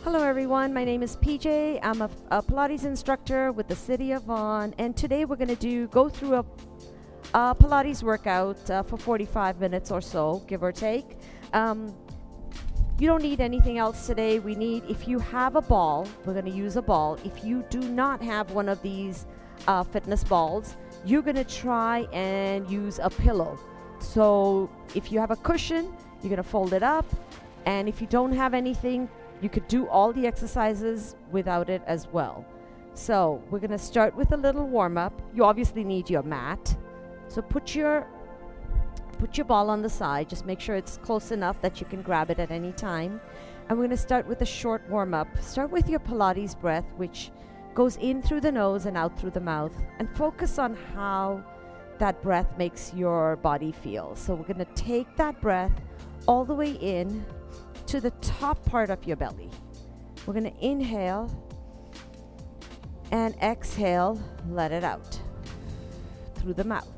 Hello everyone, my name is PJ. I'm a Pilates instructor with the City of Vaughan, and today we're going to go through a Pilates workout for 45 minutes or so, give or take. You don't need anything else today. If you have a ball, we're going to use a ball. If you do not have one of these fitness balls, you're going to try and use a pillow. So if you have a cushion, you're going to fold it up, and if you don't have anything, you could do all the exercises without it as well. So we're going to start with a little warm-up. You obviously need your mat. So put your ball on the side. Just make sure it's close enough that you can grab it at any time. And we're going to start with a short warm-up. Start with your Pilates breath, which goes in through the nose and out through the mouth. And focus on how that breath makes your body feel. So we're going to take that breath all the way in to the top part of your belly. We're going to inhale and exhale, let it out through the mouth.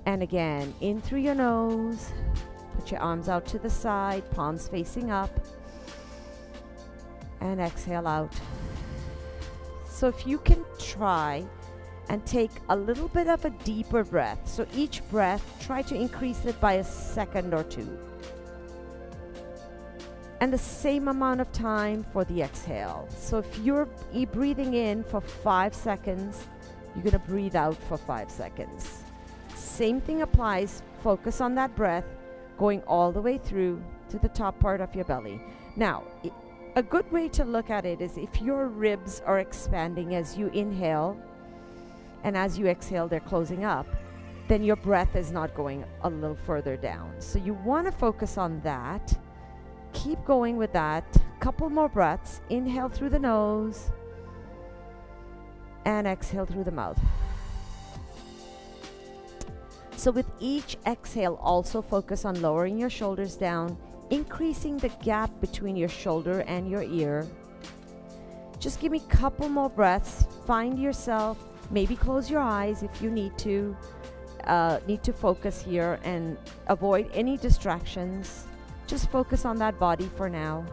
And again, in through your nose, put your arms out to the side, palms facing up, and exhale out. So if you can try and take a little bit of a deeper breath, so each breath, try to increase it by a second or two. And the same amount of time for the exhale. So if you're breathing in for 5 seconds, you're going to breathe out for 5 seconds. Same thing applies. Focus on that breath going all the way through to the top part of your belly. Now, a good way to look at it is if your ribs are expanding as you inhale and as you exhale, they're closing up, then your breath is not going a little further down. So you want to focus on that. Keep going with that. Couple more breaths. Inhale through the nose and exhale through the mouth. So with each exhale, also focus on lowering your shoulders down, increasing the gap between your shoulder and your ear. Just give me a couple more breaths. Find yourself. Maybe close your eyes if you need to focus here and avoid any distractions. Just focus on that body for now.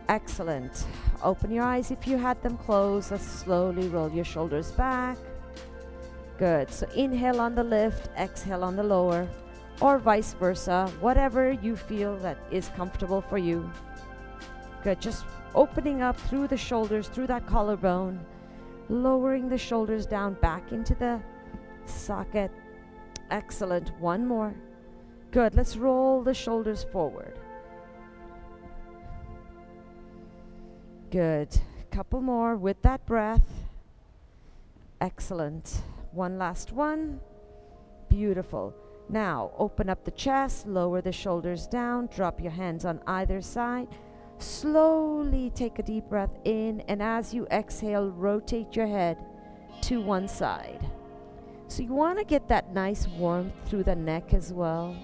Excellent. Open your eyes if you had them closed. Let's slowly roll your shoulders back. Good. So inhale on the lift, exhale on the lower, or vice versa. Whatever you feel that is comfortable for you. Good. Just opening up through the shoulders, through that collarbone, lowering the shoulders down back into the socket. Excellent. One more. Good. Let's roll the shoulders forward. Good. Couple more with that breath. Excellent. One last one. Beautiful. Now, open up the chest, lower the shoulders down, drop your hands on either side. Slowly take a deep breath in, and as you exhale, rotate your head to one side. So you want to get that nice warmth through the neck as well.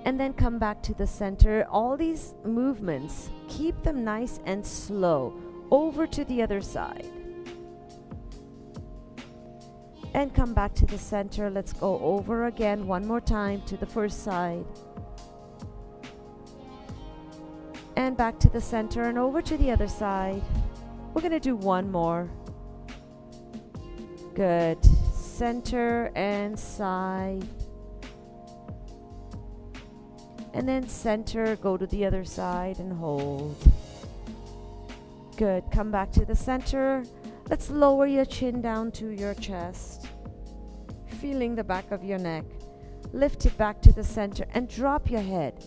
And then come back to the center. All these movements, keep them nice and slow. Over to the other side. And come back to the center. Let's go over again one more time to the first side. And back to the center and over to the other side. We're going to do one more. Good. Center and side. And then center, go to the other side and hold. Good. Come back to the center. Let's lower your chin down to your chest. Feeling the back of your neck. Lift it back to the center and drop your head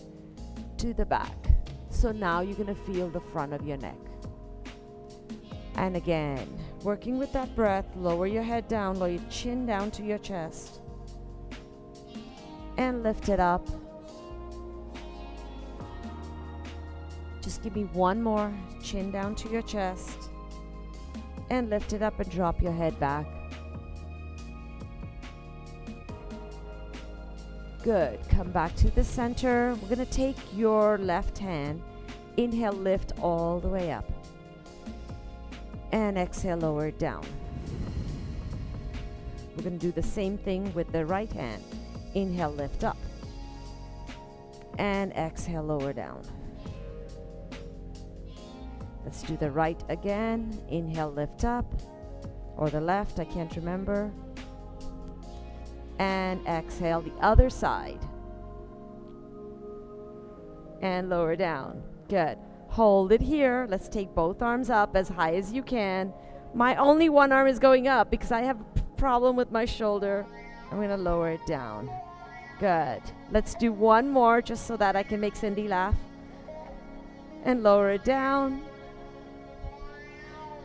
to the back. So now you're going to feel the front of your neck. And again, working with that breath, lower your head down, lower your chin down to your chest. And lift it up. Just give me one more. Chin down to your chest. And lift it up and drop your head back. Good. Come back to the center. We're going to take your left hand. Inhale, lift all the way up. And exhale, lower it down. We're going to do the same thing with the right hand. Inhale, lift up. And exhale, lower down. Let's do the right again. Inhale, lift up. Or the left, I can't remember. And exhale, the other side. And lower down. Good. Hold it here. Let's take both arms up as high as you can. My only one arm is going up because I have a problem with my shoulder. I'm going to lower it down. Good. Let's do one more just so that I can make Cindy laugh. And lower it down.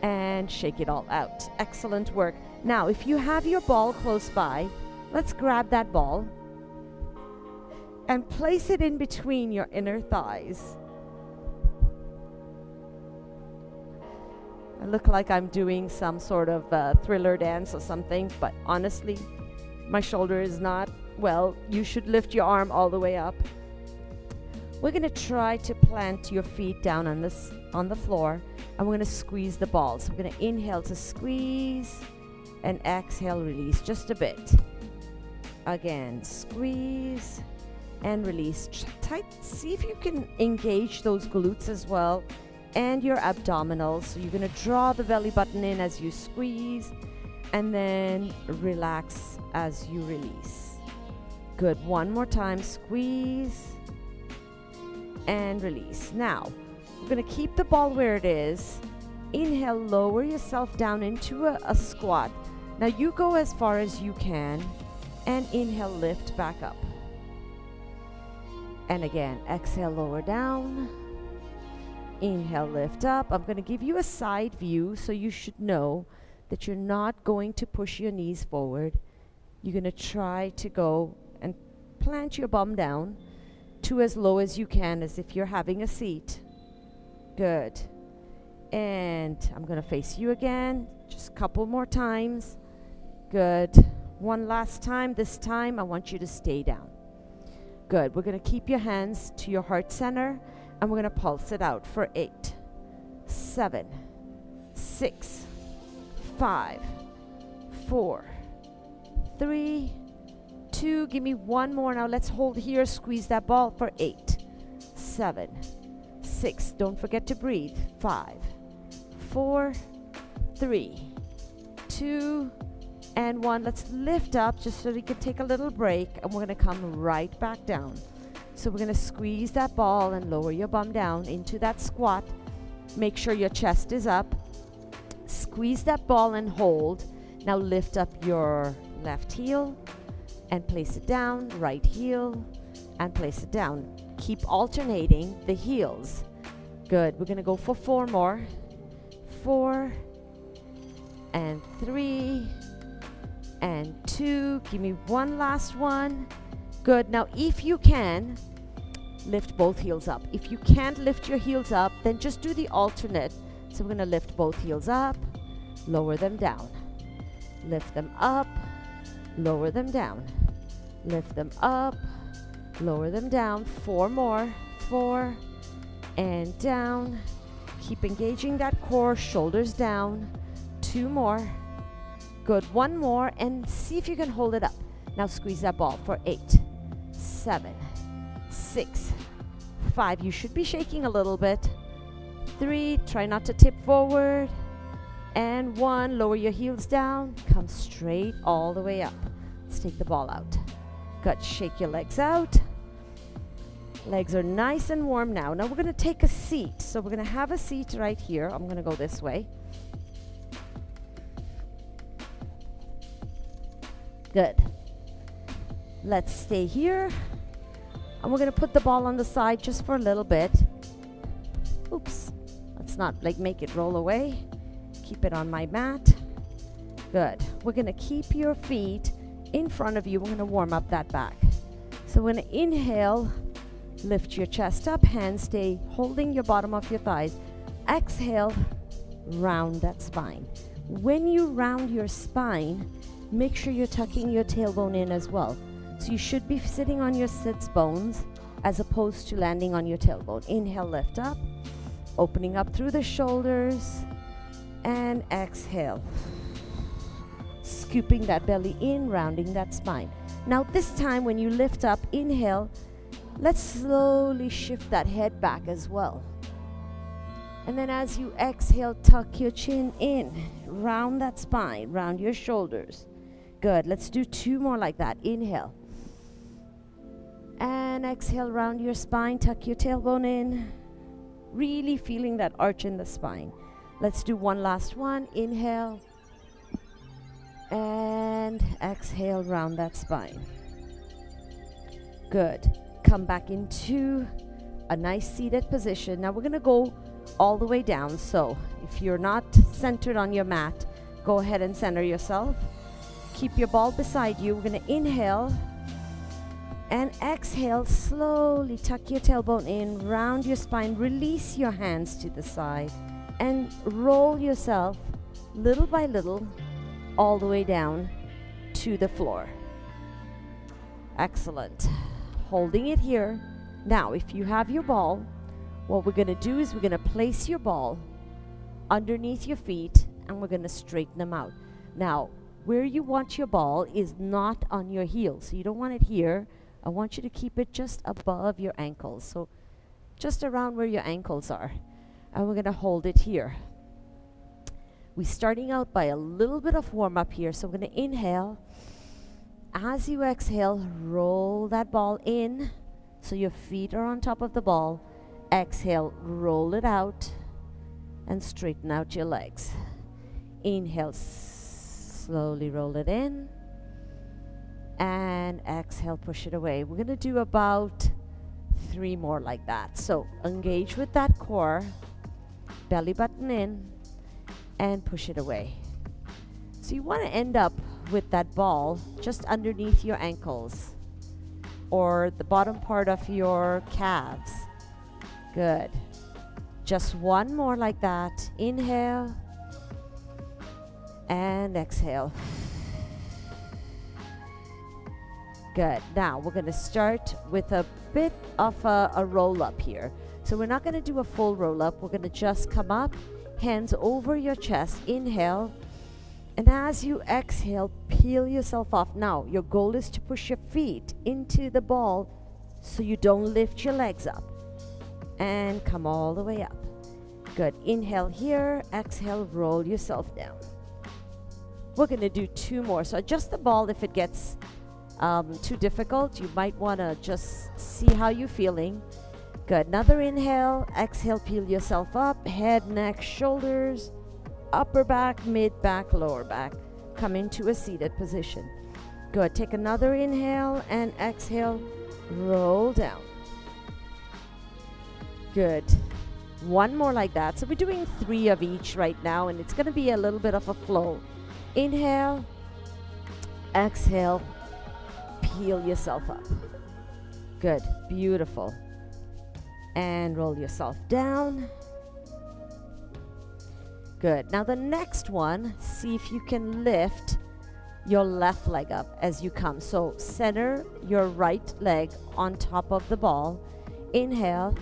And shake it all out. Excellent work. Now, if you have your ball close by, let's grab that ball and place it in between your inner thighs. I look like I'm doing some sort of thriller dance or something, but honestly, my shoulder is not well. You should lift your arm all the way up. We're going to try to plant your feet down on the floor, and we're going to squeeze the ball. So we're going to inhale to squeeze and exhale, release just a bit. Again, squeeze and release. Tight. See if you can engage those glutes as well and your abdominals. So you're going to draw the belly button in as you squeeze and then relax as you release. Good. One more time. Squeeze and release. Now, we're going to keep the ball where it is. Inhale, lower yourself down into a squat. Now you go as far as you can and inhale, lift back up. And again, exhale, lower down. Inhale, lift up. I'm going to give you a side view so you should know that you're not going to push your knees forward. You're going to try to go and plant your bum down to as low as you can, as if you're having a seat. Good. And I'm going to face you again. Just a couple more times. Good. One last time. This time I want you to stay down. Good. We're going to keep your hands to your heart center and we're going to pulse it out for 8, 7, 6, 5, 4, 3, 2. Give me one more. Now let's hold here. Squeeze that ball for 8, 7, 6. Don't forget to breathe. 5, 4, 3, 2, and 1. Let's lift up just so we can take a little break, and we're going to come right back down. So we're going to squeeze that ball and lower your bum down into that squat. Make sure your chest is up. Squeeze that ball and hold. Now lift up your left heel and place it down, right heel and place it down. Keep alternating the heels. Good. We're going to go for 4 more. 4 and 3 and 2. Give me one last one. Good. Now if you can, lift both heels up. If you can't lift your heels up, then just do the alternate. So we're going to lift both heels up, lower them down, lift them up, lower them down, lift them up, lower them down. 4 more. 4 and down. Keep engaging that core, shoulders down. 2 more. Good. 1 more, and see if you can hold it up. Now squeeze that ball for 8, 7, 6, 5. You should be shaking a little bit. 3. Try not to tip forward. And 1. Lower your heels down. Come straight all the way up. Let's take the ball out. Good. Shake your legs out. Legs are nice and warm now. Now we're going to take a seat. So we're going to have a seat right here. I'm going to go this way. Good. Let's stay here. And we're going to put the ball on the side just for a little bit. Oops. Let's not make it roll away. Keep it on my mat. Good. We're going to keep your feet in front of you. We're going to warm up that back. So we're going to inhale. Lift your chest up. Hands stay holding your bottom of your thighs. Exhale. Round that spine. When you round your spine, make sure you're tucking your tailbone in as well. So you should be sitting on your sits bones as opposed to landing on your tailbone. Inhale, lift up, opening up through the shoulders, and exhale. Scooping that belly in, rounding that spine. Now this time when you lift up, inhale, Let's slowly shift that head back as well. And then as you exhale, tuck your chin in, round that spine, round your shoulders. Good. Let's do 2 more like that. Inhale. And exhale, round your spine, tuck your tailbone in. Really feeling that arch in the spine. Let's do one last one. Inhale. And exhale, round that spine. Good. Come back into a nice seated position. Now we're going to go all the way down. So if you're not centered on your mat, go ahead and center yourself. Keep your ball beside you. We're going to inhale and exhale. Slowly tuck your tailbone in, round your spine, release your hands to the side, and roll yourself little by little all the way down to the floor. Excellent. Holding it here. Now, if you have your ball, what we're going to do is we're going to place your ball underneath your feet and we're going to straighten them out. Now, where you want your ball is not on your heels. So you don't want it here. I want you to keep it just above your ankles. So just around where your ankles are. And we're going to hold it here. We're starting out by a little bit of warm up here. So we're going to inhale. As you exhale, roll that ball in so your feet are on top of the ball. Exhale, roll it out and straighten out your legs. Inhale, slowly roll it in. And exhale, push it away. We're going to do about 3 more like that. So engage with that core, belly button in, and push it away. So you want to end up with that ball just underneath your ankles or the bottom part of your calves. Good. Just 1 more like that. Inhale and exhale. Good. Now we're going to start with a bit of a roll up here. So we're not going to do a full roll up. We're going to just come up, hands over your chest. Inhale. And as you exhale, peel yourself off. Now, your goal is to push your feet into the ball so you don't lift your legs up. And come all the way up. Good. Inhale here. Exhale, roll yourself down. We're going to do 2 more. So adjust the ball if it gets too difficult. You might want to just see how you're feeling. Good. Another inhale. Exhale, peel yourself up. Head, neck, shoulders, upper back, mid back, lower back. Come into a seated position. Good. Take another inhale and exhale. Roll down. Good. 1 more like that. So we're doing 3 of each right now, and it's going to be a little bit of a flow. Inhale. Exhale. Peel yourself up. Good. Beautiful. And roll yourself down. Good. Now the next one, see if you can lift your left leg up as you come. So center your right leg on top of the ball. Inhale.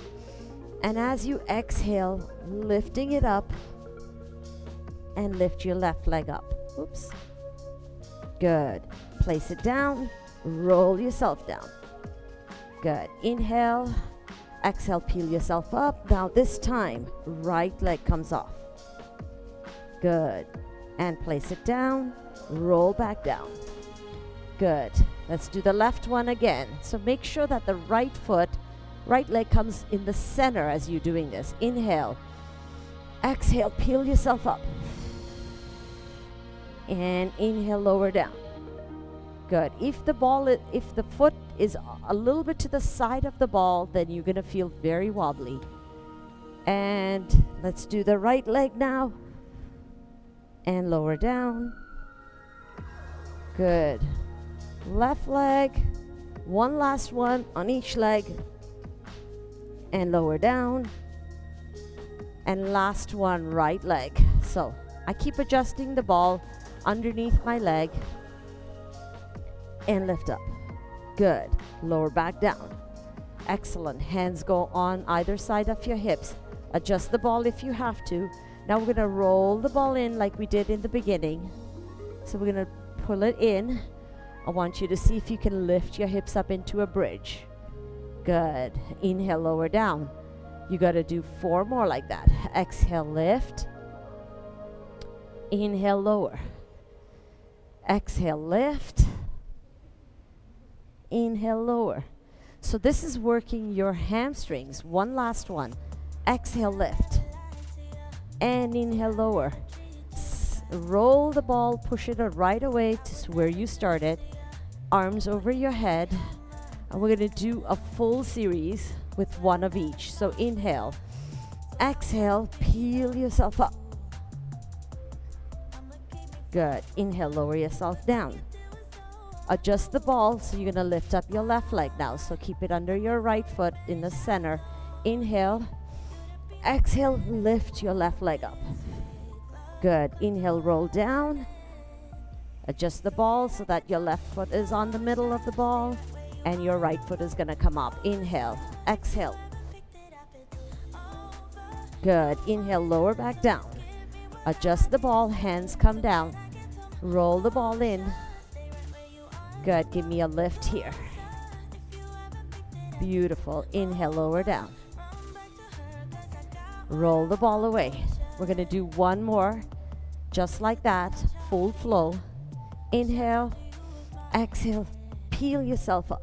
And as you exhale, lifting it up and lift your left leg up. Oops. Good. Place it down. Roll yourself down. Good. Inhale. Exhale, peel yourself up. Now this time, right leg comes off. Good. And place it down. Roll back down. Good. Let's do the left one again. So make sure that the right leg comes in the center as you're doing this. Inhale. Exhale, peel yourself up. And inhale, lower down. Good. If the foot is a little bit to the side of the ball, then you're going to feel very wobbly. And let's do the right leg now. And lower down. Good. Left leg. 1 last one on each leg. And lower down. And last one, right leg. So I keep adjusting the ball underneath my leg. And lift up. Good. Lower back down. Excellent. Hands go on either side of your hips. Adjust the ball if you have to. Now we're going to roll the ball in like we did in the beginning. So we're going to pull it in. I want you to see if you can lift your hips up into a bridge. Good. Inhale, lower down. You got to do 4 more like that. Exhale, lift. Inhale, lower. Exhale, lift. Inhale, lower. So this is working your hamstrings. One last one. Exhale, lift. And inhale, lower. Roll the ball, push it right away to where you started. Arms over your head. And we're going to do a full series with 1 of each. So inhale. Exhale, peel yourself up. Good. Inhale, lower yourself down. Adjust the ball, so you're going to lift up your left leg now. So keep it under your right foot in the center. Inhale. Exhale, lift your left leg up. Good. Inhale, roll down. Adjust the ball so that your left foot is on the middle of the ball and your right foot is going to come up. Inhale. Exhale. Good. Inhale, lower back down. Adjust the ball, hands come down. Roll the ball in. Good. Give me a lift here. Beautiful. Inhale, lower down. Roll the ball away. We're going to do 1 more, just like that, full flow. Inhale, exhale, peel yourself up.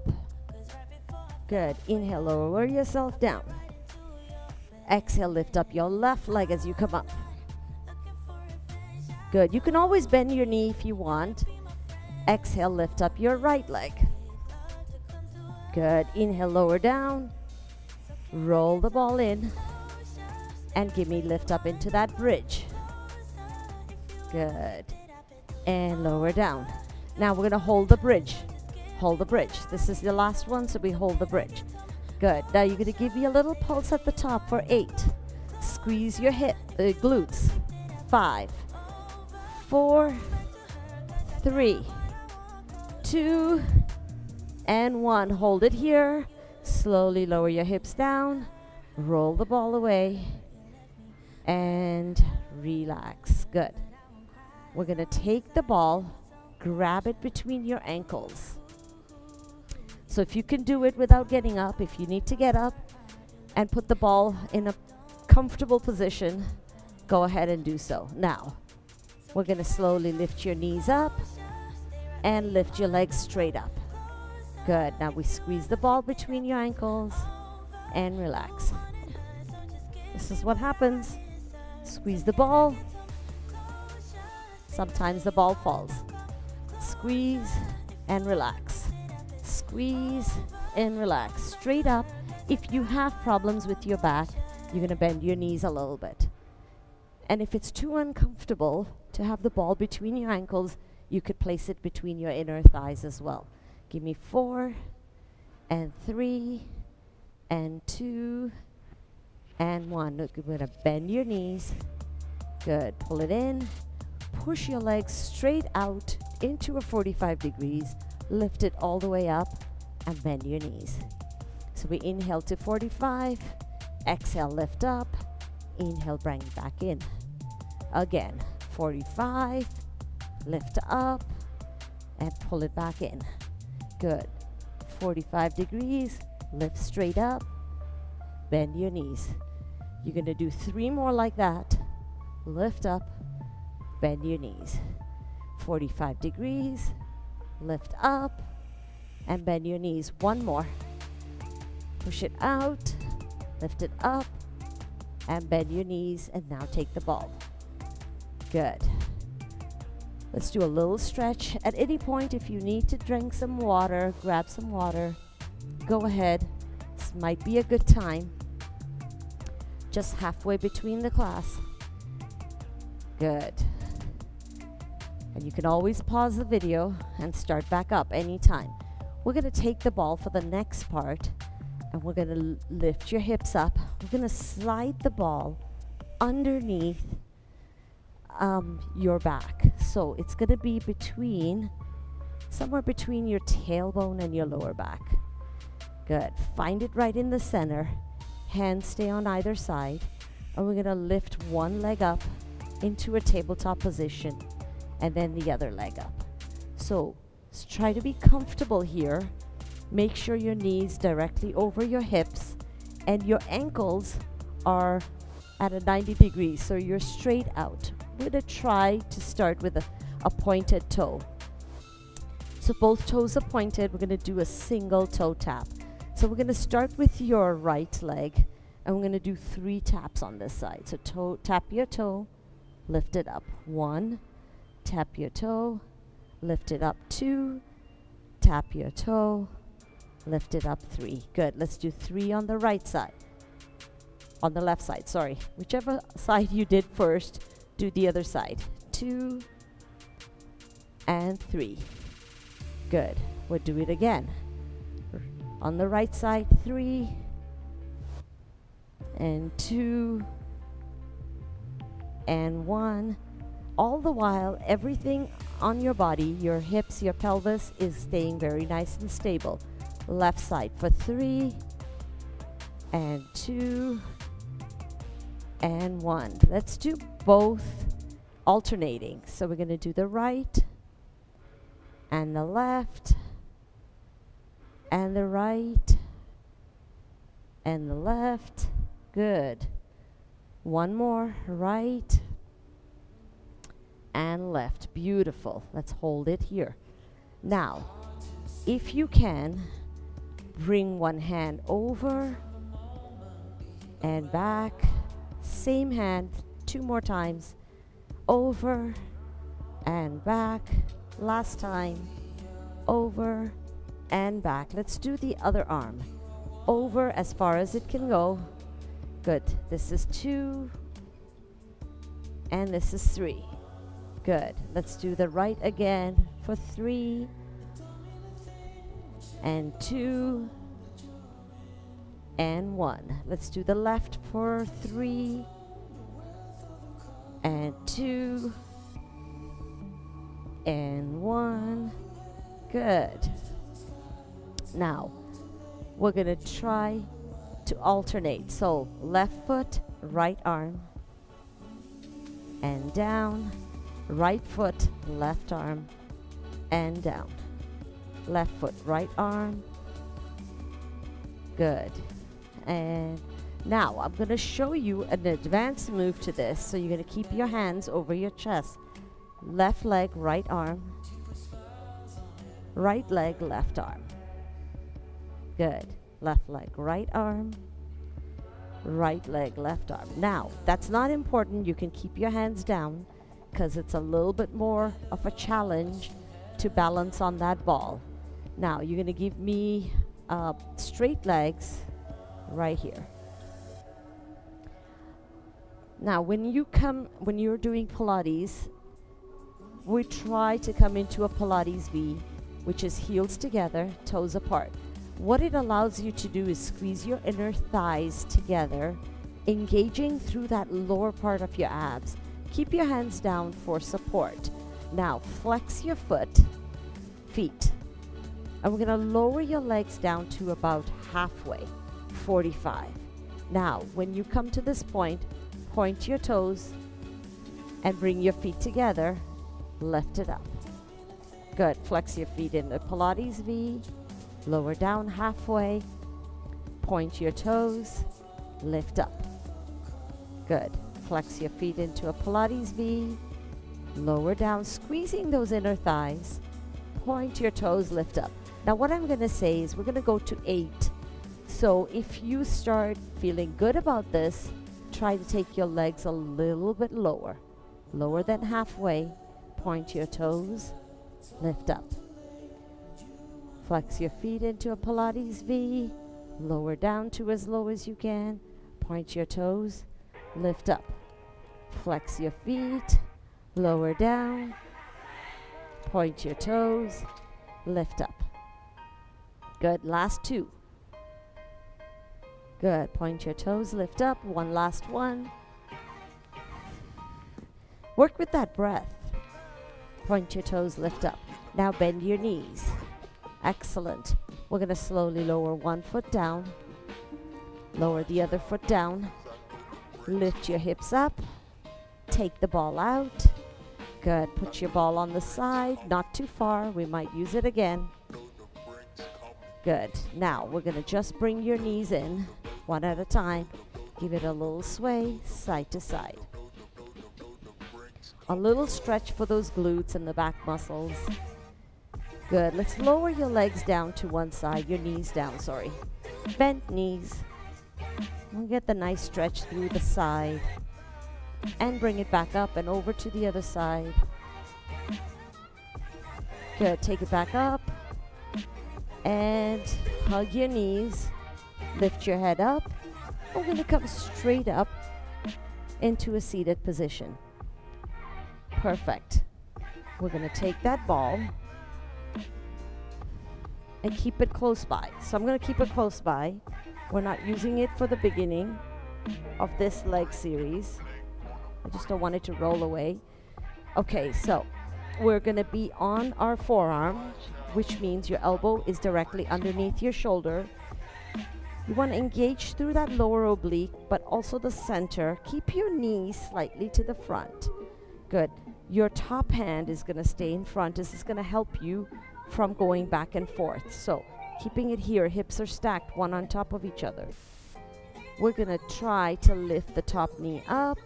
Good. Inhale, lower yourself down. Exhale, lift up your left leg as you come up. Good. You can always bend your knee if you want. Exhale, lift up your right leg. Good. Inhale, lower down. Roll the ball in. And give me lift up into that bridge. Good. And lower down. Now we're going to hold the bridge. Hold the bridge. This is the last one, so we hold the bridge. Good. Now you're going to give me a little pulse at the top for 8. Squeeze your glutes. 5, 4, 3, 2, and 1. Hold it here. Slowly lower your hips down. Roll the ball away. And relax. Good. We're going to take the ball, grab it between your ankles. So if you can do it without getting up, if you need to get up and put the ball in a comfortable position, go ahead and do so. Now, we're going to slowly lift your knees up and lift your legs straight up. Good. Now we squeeze the ball between your ankles and relax. This is what happens. Squeeze the ball. Sometimes the ball falls. Squeeze and relax. Squeeze and relax. Straight up. If you have problems with your back, you're going to bend your knees a little bit. And if it's too uncomfortable to have the ball between your ankles, you could place it between your inner thighs as well. Give me 4 and 3 and 2 and 1. Look, you're going to bend your knees. Good. Pull it in. Push your legs straight out into a 45 degrees. Lift it all the way up and bend your knees. So we inhale to 45. Exhale, lift up. Inhale, bring it back in. Again, 45. Lift up and pull it back in. Good. 45 degrees. Lift straight up. Bend your knees. You're going to do 3 more like that. Lift up. Bend your knees. 45 degrees. Lift up. And bend your knees. 1 more. Push it out. Lift it up. And bend your knees. And now take the ball. Good. Let's do a little stretch. At any point, if you need to drink some water, grab some water, go ahead. This might be a good time. Just halfway between the class. Good. And you can always pause the video and start back up anytime. We're going to take the ball for the next part, and we're going to lift your hips up. We're going to slide the ball underneath your back. So it's going to be somewhere between your tailbone and your lower back. Good. Find it right in the center. Hands stay on either side. And we're going to lift one leg up into a tabletop position and then the other leg up. So try to be comfortable here. Make sure your knees directly over your hips and your ankles are at a 90 degrees, so you're straight out. We're going to try to start with a pointed toe. So both toes are pointed. We're going to do a single toe tap. So we're going to start with your right leg, and we're going to do 3 taps on this side. So tap your toe, lift it up. 1, tap your toe, lift it up. 2, tap your toe, lift it up. 3. Good. Let's do 3 on the right side. On the left side, sorry. Whichever side you did first, do the other side. 2 and 3. Good. We'll do it again. On the right side, 3 and 2 and 1. All the while, everything on your body, your hips, your pelvis is staying very nice and stable. Left side for 3 and 2 and 1. Let's do both alternating. So we're going to do the right and the left and the right and the left. Good. One more. Right and left. Beautiful. Let's hold it here. Now, if you can, bring one hand over and back. Same hand 2 more times. Over and back. Last time. Over and back. Let's do the other arm. Over as far as it can go. Good. This is 2 and this is 3. Good. Let's do the right again for 3 and 2 and 1. Let's do the left for 3 and 2 and 1. Good. Now, we're going to try to alternate. So, left foot, right arm, and down. Right foot, left arm, and down. Left foot, right arm. Good. And now I'm going to show you an advanced move to this. So you're going to keep your hands over your chest. Left leg, right arm. Right leg, left arm. Good. Left leg, right arm. Right leg, left arm. Now, that's not important. You can keep your hands down because it's a little bit more of a challenge to balance on that ball. Now, you're going to give me straight legs right here. Now, when you're doing Pilates, we try to come into a Pilates V, which is heels together, toes apart. What it allows you to do is squeeze your inner thighs together, engaging through that lower part of your abs. Keep your hands down for support. Now, flex your feet. And we're going to lower your legs down to about halfway, 45. Now, when you come to this point, point your toes and bring your feet together. Lift it up. Good. Flex your feet in the Pilates V. Lower down halfway. Point your toes. Lift up. Good. Flex your feet into a Pilates V. Lower down, squeezing those inner thighs. Point your toes, lift up. Now what I'm going to say is we're going to go to 8. So if you start feeling good about this, try to take your legs a little bit lower. Lower than halfway. Point your toes, lift up. Flex your feet into a Pilates V. Lower down to as low as you can. Point your toes, lift up. Flex your feet, lower down. Point your toes, lift up. Good. Last 2. Good. Point your toes, lift up. One last one. Work with that breath. Point your toes, lift up. Now bend your knees. Excellent. We're going to slowly lower one foot down. Lower the other foot down. Lift your hips up. Take the ball out. Good. Put your ball on the side. Not too far. We might use it again. Good. Now we're going to just bring your knees in one at a time. Give it a little sway, side to side. A little stretch for those glutes and the back muscles. Good. Let's lower your legs down to one side, your knees down, sorry. Bent knees. We'll get the nice stretch through the side. And bring it back up and over to the other side. Good. Take it back up. And hug your knees. Lift your head up. We're going to come straight up into a seated position. Perfect. We're going to take that ball and keep it close by. So I'm going to keep it close by. We're not using it for the beginning of this leg series. I just don't want it to roll away. Okay, so we're going to be on our forearm, which means your elbow is directly underneath your shoulder. You want to engage through that lower oblique, but also the center. Keep your knees slightly to the front. Good. Your top hand is going to stay in front. This is going to help you from going back and forth. So keeping it here, hips are stacked one on top of each other. We're going to try to lift the top knee up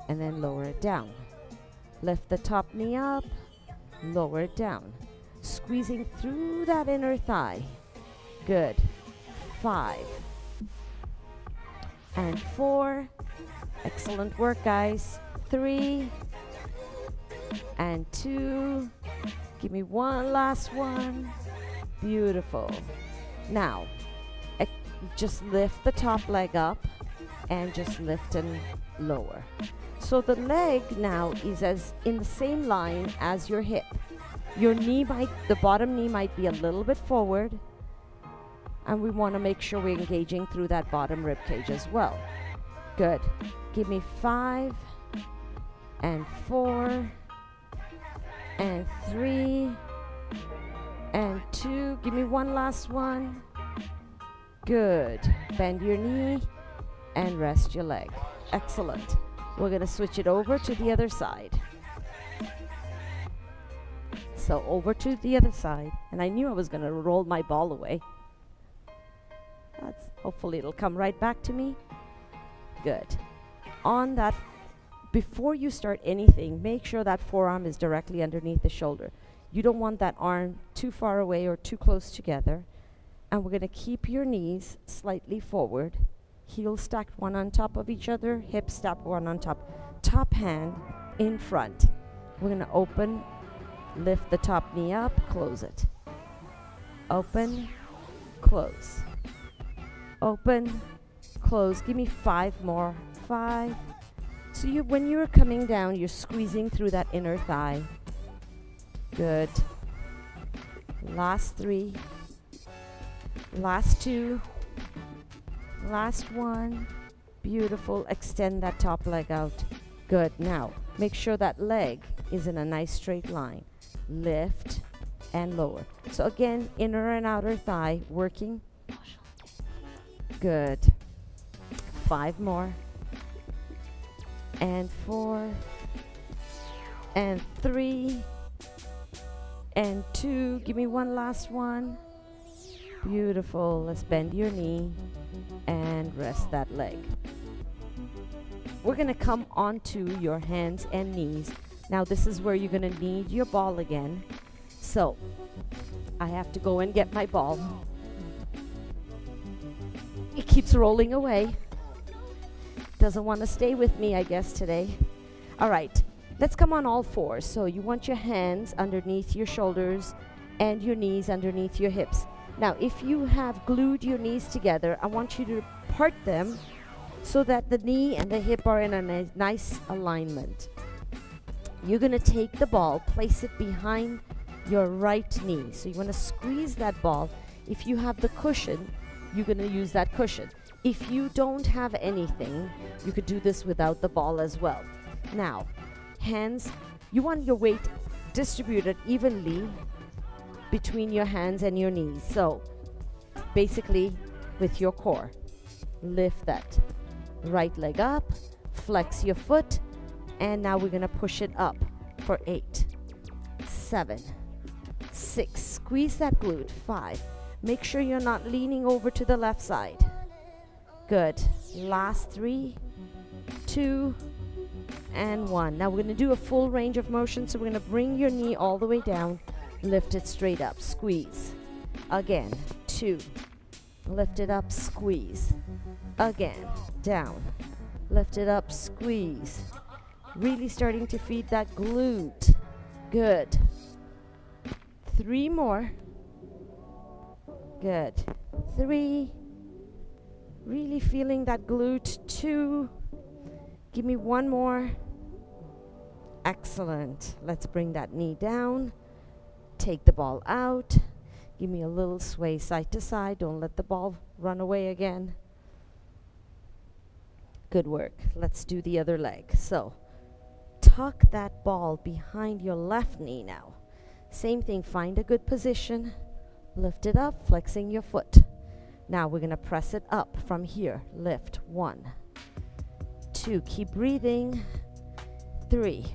and then lower it down. Lift the top knee up, lower it down. Squeezing through that inner thigh. Good. 5 and 4. Excellent work, guys. 3 and 2. Give me one last one. Beautiful. Now, just lift the top leg up and just lift and lower. So the leg now is as in the same line as your hip. Your knee the bottom knee might be a little bit forward, and we want to make sure we're engaging through that bottom rib cage as well. Good. Give me 5 and 4 and 3 and 2. Give me one last one. Good. Bend your knee and rest your leg. Excellent. We're going to switch it over to the other side. So over to the other side. And I knew I was going to roll my ball away. Hopefully it'll come right back to me. Good. On that, before you start anything, make sure that forearm is directly underneath the shoulder. You don't want that arm too far away or too close together. And we're going to keep your knees slightly forward. Heels stacked one on top of each other. Hips stacked one on top. Top hand in front. We're going to open, lift the top knee up, close it. Open, close. Open, close. Give me 5 more. 5. So when you're coming down, you're squeezing through that inner thigh. Good. Last 3. Last 2. Last 1. Beautiful. Extend that top leg out. Good. Now, make sure that leg is in a nice straight line. Lift and lower. So again, inner and outer thigh working. Good. 5 more. And 4. And 3. And 2. Give me one last one. Beautiful. Let's bend your knee and rest that leg. We're going to come onto your hands and knees. Now this is where you're going to need your ball again. So I have to go and get my ball. It keeps rolling away. Doesn't want to stay with me, I guess, today. All right, let's come on all fours. So you want your hands underneath your shoulders and your knees underneath your hips. Now, if you have glued your knees together, I want you to part them so that the knee and the hip are in a nice alignment. You're going to take the ball, place it behind your right knee. So you want to squeeze that ball. If you have the cushion, you're going to use that cushion. If you don't have anything, you could do this without the ball as well. Now, hands, you want your weight distributed evenly between your hands and your knees. So basically with your core, lift that right leg up, flex your foot, and now we're going to push it up for 8, 7, 6. Squeeze that glute. 5. Make sure you're not leaning over to the left side. Good. Last 3, 2, and 1. Now we're going to do a full range of motion. So we're going to bring your knee all the way down. Lift it straight up. Squeeze. Again. 2. Lift it up. Squeeze. Again. Down. Lift it up. Squeeze. Really starting to feed that glute. Good. 3 more. Good. 3. Really feeling that glute. 2. Give me 1 more. Excellent. Let's bring that knee down. Take the ball out. Give me a little sway side to side. Don't let the ball run away again. Good work. Let's do the other leg. So, tuck that ball behind your left knee now. Same thing. Find a good position. Lift it up, flexing your foot. Now we're going to press it up from here. Lift. 1, 2. Keep breathing. 3,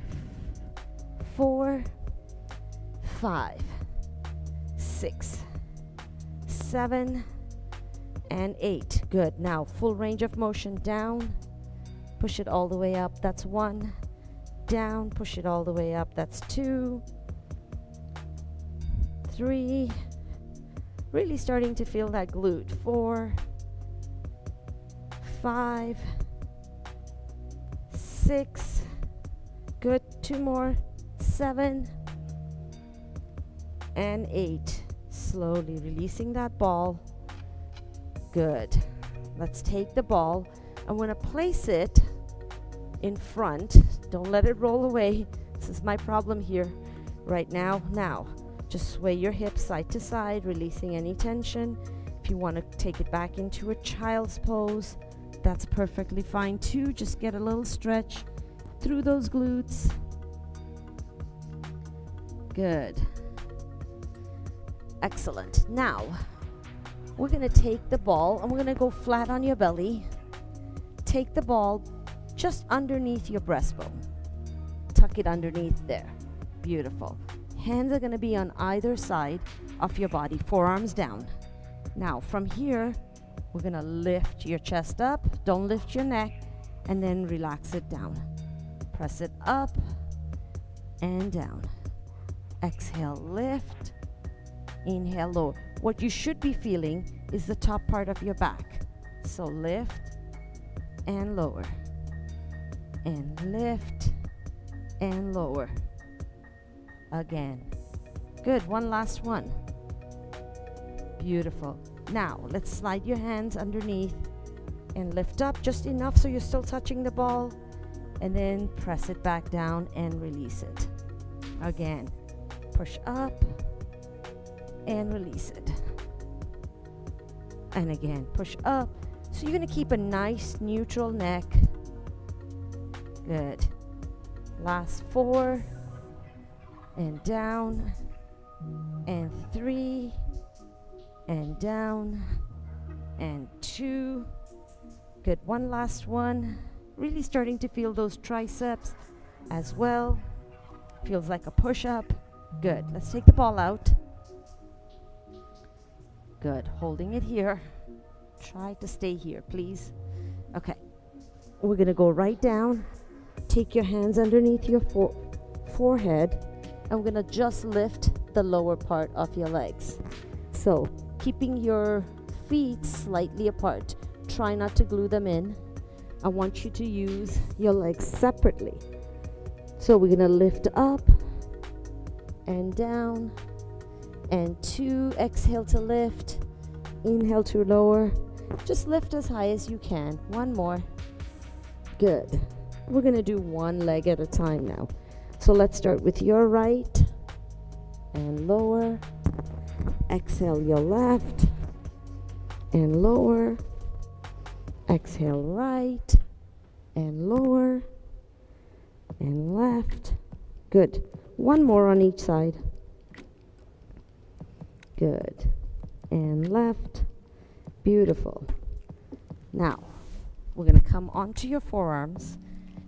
4, 5, 6, 7, and 8. Good. Now full range of motion. Down. Push it all the way up. That's 1. Down. Push it all the way up. That's 2, 3. Really starting to feel that glute. 4, 5, 6. Good. 2 more. 7 and 8. Slowly releasing that ball. Good. Let's take the ball. I'm going to place it in front. Don't let it roll away. This is my problem here right now. Now, just sway your hips side to side, releasing any tension. If you want to take it back into a child's pose, that's perfectly fine too. Just get a little stretch through those glutes. Good. Excellent. Now, we're going to take the ball and we're going to go flat on your belly. Take the ball just underneath your breastbone. Tuck it underneath there. Beautiful. Hands are going to be on either side of your body, forearms down. Now, from here, we're going to lift your chest up. Don't lift your neck, and then relax it down. Press it up and down. Exhale, lift. Inhale, lower. What you should be feeling is the top part of your back. So lift and lower. And lift and lower. Again. Good. One last one. Beautiful. Now, let's slide your hands underneath and lift up just enough so you're still touching the ball. And then press it back down and release it. Again. Push up and release it. And again, push up. So you're going to keep a nice neutral neck. Good. Last 4. And down. And 3. And down. And 2. Good. One last one. Really starting to feel those triceps as well. Feels like a push-up. Good. Let's take the ball out. Good. Holding it here. Try to stay here, please. Okay. We're going to go right down. Take your hands underneath your forehead. I'm going to just lift the lower part of your legs. So, keeping your feet slightly apart. Try not to glue them in. I want you to use your legs separately. So, we're going to lift up and down. And 2, exhale to lift. Inhale to lower. Just lift as high as you can. 1 more. Good. We're going to do one leg at a time now. So let's start with your right and lower. Exhale your left and lower. Exhale right and lower and left. Good. 1 more on each side. Good. And left. Beautiful. Now, we're going to come onto your forearms.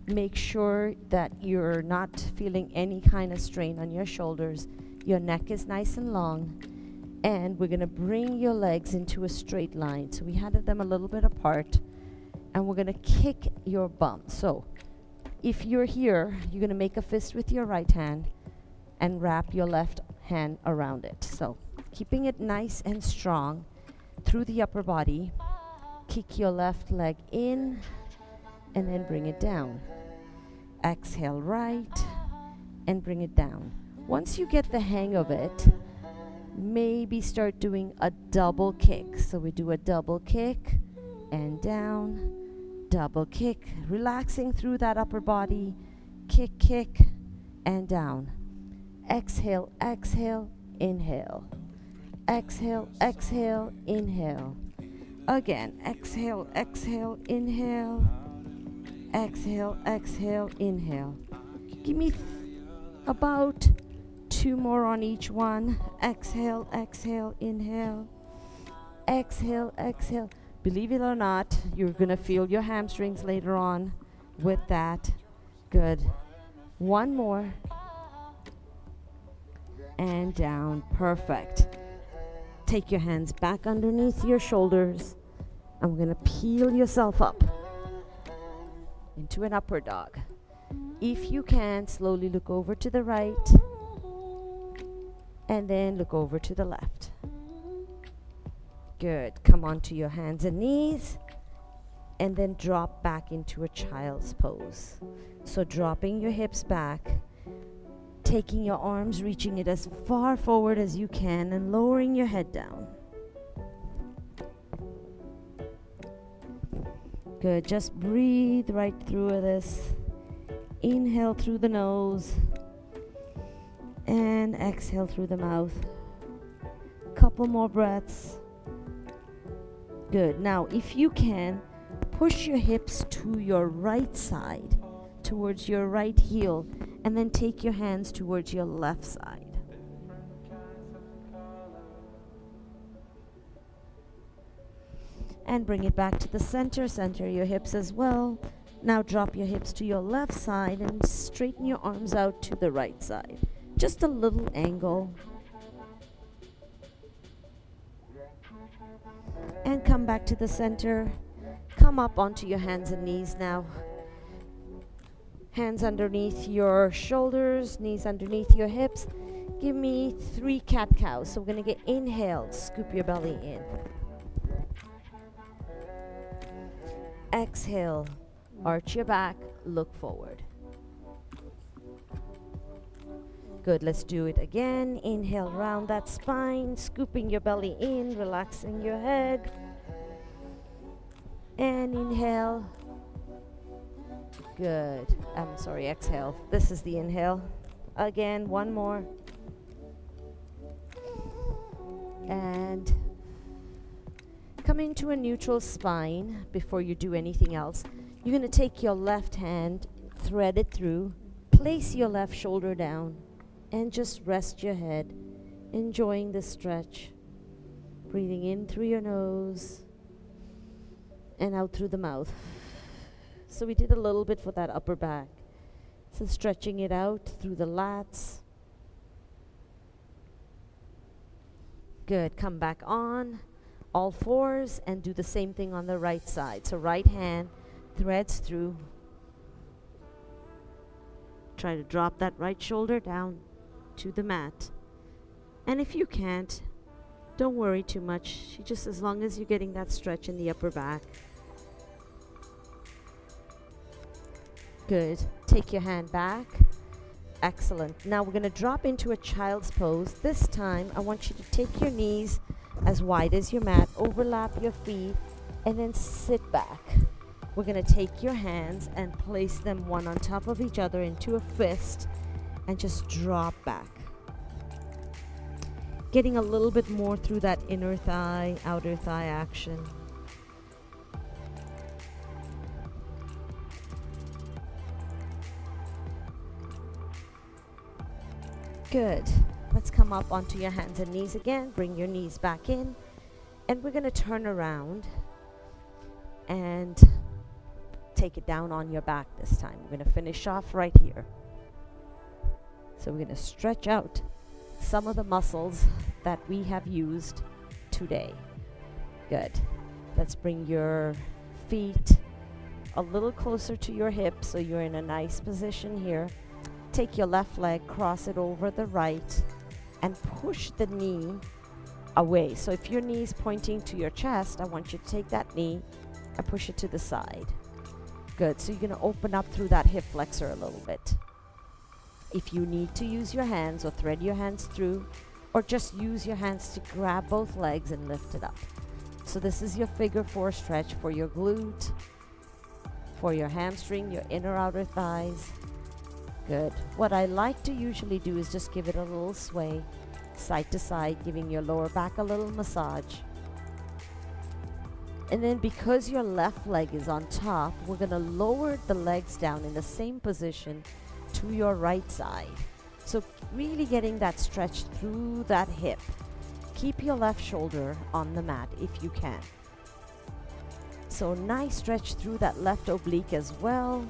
Make sure that you're not feeling any kind of strain on your shoulders. Your neck is nice and long. And we're going to bring your legs into a straight line. So we had them a little bit apart, and we're going to kick your bum. So if you're here, you're going to make a fist with your right hand and wrap your left hand around it. So keeping it nice and strong through the upper body, kick your left leg in and then bring it down. Exhale right and bring it down. Once you get the hang of it, maybe start doing a double kick. So we do a double kick and down, double kick, relaxing through that upper body, kick, kick, and down. Exhale, exhale, inhale. Exhale, exhale, inhale. Again, exhale, exhale, inhale. Exhale, exhale, inhale. Give me about 2 more on each one. Exhale, exhale, inhale. Exhale, exhale. Believe it or not, you're going to feel your hamstrings later on with that. Good. 1 more. And down. Perfect. Take your hands back underneath your shoulders. I'm going to peel yourself up into an upward dog. If you can, slowly look over to the right and then look over to the left. Good. Come onto your hands and knees and then drop back into a child's pose. So dropping your hips back, taking your arms, reaching it as far forward as you can and lowering your head down. Good. Just breathe right through this. Inhale through the nose and exhale through the mouth. Couple more breaths. Good. Now, if you can, push your hips to your right side, towards your right heel, and then take your hands towards your left side. And bring it back to the center. Center your hips as well. Now drop your hips to your left side and straighten your arms out to the right side. Just a little angle. And come back to the center. Come up onto your hands and knees now. Hands underneath your shoulders, knees underneath your hips. Give me 3 cat-cows. So we're going to get inhale, scoop your belly in. Exhale, arch your back, look forward. Good, let's do it again. Inhale, round that spine, scooping your belly in, relaxing your head. And inhale. Good. Exhale. This is the inhale. Again, 1 more. And come into a neutral spine before you do anything else. You're going to take your left hand, thread it through, place your left shoulder down, and just rest your head, enjoying the stretch. Breathing in through your nose and out through the mouth. So we did a little bit for that upper back. So stretching it out through the lats. Good. Come back on all fours and do the same thing on the right side. So right hand threads through. Try to drop that right shoulder down to the mat. And if you can't, don't worry too much. Just as long as you're getting that stretch in the upper back. Good. Take your hand back. Excellent. Now we're going to drop into a child's pose. This time I want you to take your knees as wide as your mat, overlap your feet, and then sit back. We're going to take your hands and place them one on top of each other into a fist and just drop back. Getting a little bit more through that inner thigh, outer thigh action. Good. Let's come up onto your hands and knees again. Bring your knees back in. And we're going to turn around and take it down on your back this time. We're going to finish off right here. So we're going to stretch out some of the muscles that we have used today. Good. Let's bring your feet a little closer to your hips so you're in a nice position here. Take your left leg, cross it over the right, and push the knee away. So if your knee is pointing to your chest, I want you to take that knee and push it to the side. Good. So you're going to open up through that hip flexor a little bit. If you need to use your hands or thread your hands through, or just use your hands to grab both legs and lift it up. So this is your figure 4 stretch for your glute, for your hamstring, your inner outer thighs. Good. What I like to usually do is just give it a little sway, side to side, giving your lower back a little massage. And then because your left leg is on top, we're going to lower the legs down in the same position to your right side. So really getting that stretch through that hip. Keep your left shoulder on the mat if you can. So nice stretch through that left oblique as well.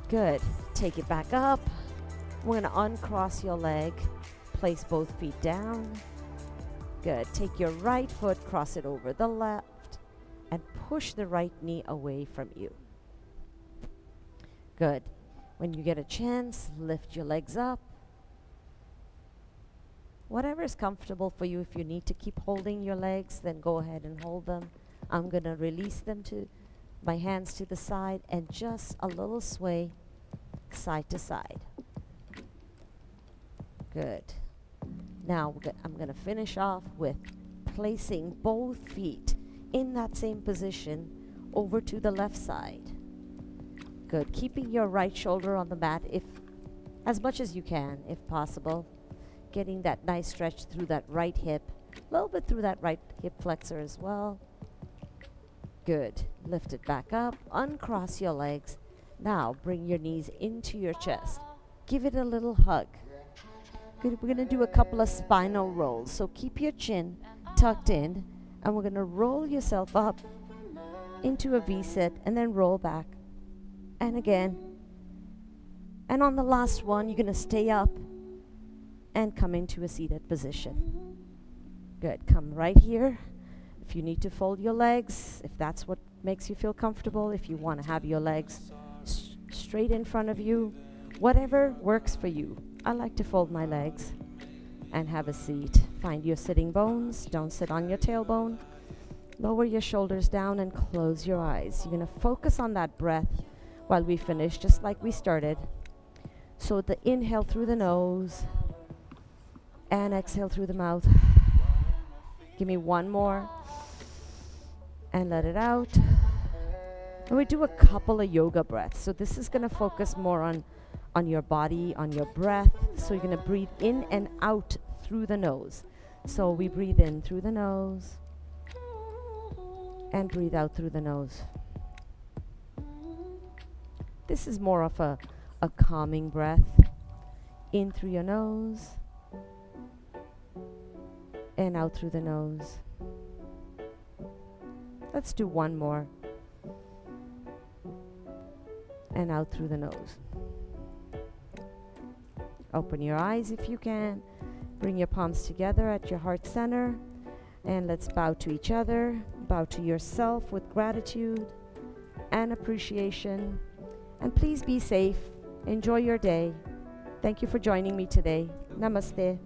Good. Take it back up. We're going to uncross your leg. Place both feet down. Good. Take your right foot, cross it over the left, and push the right knee away from you. Good. When you get a chance, lift your legs up. Whatever is comfortable for you. If you need to keep holding your legs, then go ahead and hold them. I'm going to release them to my hands to the side and just a little sway side to side. Good. Now I'm going to finish off with placing both feet in that same position over to the left side. Good. Keeping your right shoulder on the mat if as much as you can, if possible. Getting that nice stretch through that right hip, a little bit through that right hip flexor as well. Good. Lift it back up, uncross your legs. Now bring your knees into your chest. Give it a little hug. Good. We're going to do a couple of spinal rolls. So keep your chin tucked in, and we're going to roll yourself up into a V-sit and then roll back. And again. And on the last one, you're going to stay up and come into a seated position. Good. Come right here. If you need to fold your legs, if that's what makes you feel comfortable, if you want to have your legs straight in front of you, whatever works for you. I like to fold my legs and have a seat. Find your sitting bones. Don't sit on your tailbone. Lower your shoulders down and close your eyes. You're going to focus on that breath while we finish, just like we started. So the inhale through the nose and exhale through the mouth. Give me one more and let it out. And we do a couple of yoga breaths. So this is going to focus more on your body, on your breath. So you're going to breathe in and out through the nose. So we breathe in through the nose and breathe out through the nose. This is more of a calming breath. In through your nose and out through the nose. Let's do one more. And out through the nose. Open your eyes if you can. Bring your palms together at your heart center. And let's bow to each other. Bow to yourself with gratitude and appreciation. And please be safe. Enjoy your day. Thank you for joining me today. Namaste.